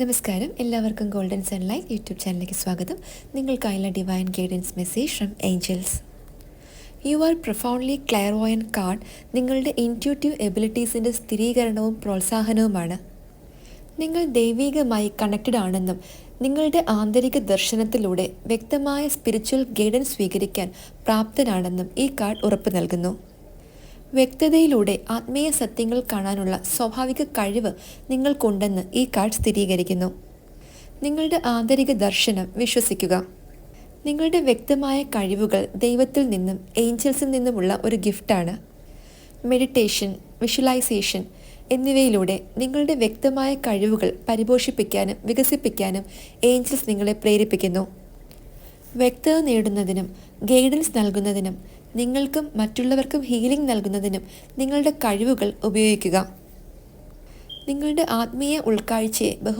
നമസ്കാരം, എല്ലാവർക്കും golden sunlight YouTube ചാനലിലേക്ക് സ്വാഗതം. നിങ്ങൾക്കായുള്ള divine guidance message from angels. You are profoundly clairvoyant card നിങ്ങളുടെ ഇൻറ്റ്യൂട്ടീവ് എബിലിറ്റീസിൻ്റെ സ്ഥിരീകരണവും പ്രോത്സാഹനവുമാണ്. നിങ്ങൾ ദൈവികമായി കണക്റ്റഡ് ആണെന്നും നിങ്ങളുടെ ആന്തരിക ദർശനത്തിലൂടെ വ്യക്തമായ സ്പിരിച്വൽ ഗൈഡൻസ് സ്വീകരിക്കാൻ പ്രാപ്തനാണെന്നും ഈ കാർഡ് ഉറപ്പ് നൽകുന്നു. വ്യക്തതയിലൂടെ ആത്മീയ സത്യങ്ങൾ കാണാനുള്ള സ്വാഭാവിക കഴിവ് നിങ്ങൾക്കുണ്ടെന്ന് ഈ കാർഡ് സ്ഥിരീകരിക്കുന്നു. നിങ്ങളുടെ ആന്തരിക ദർശനം വിശ്വസിക്കുക. നിങ്ങളുടെ വ്യക്തമായ കഴിവുകൾ ദൈവത്തിൽ നിന്നും ഏഞ്ചൽസിൽ നിന്നുമുള്ള ഒരു ഗിഫ്റ്റാണ്. മെഡിറ്റേഷൻ, വിഷ്വലൈസേഷൻ എന്നിവയിലൂടെ നിങ്ങളുടെ വ്യക്തമായ കഴിവുകൾ പരിപോഷിപ്പിക്കാനും വികസിപ്പിക്കാനും ഏഞ്ചൽസ് നിങ്ങളെ പ്രേരിപ്പിക്കുന്നു. വ്യക്തത നേടുന്നതിനും ഗൈഡൻസ് നൽകുന്നതിനും നിങ്ങൾക്കും മറ്റുള്ളവർക്കും ഹീലിംഗ് നൽകുന്നതിനും നിങ്ങളുടെ കഴിവുകൾ ഉപയോഗിക്കുക. നിങ്ങളുടെ ആത്മീയ ഉൾക്കാഴ്ചയെ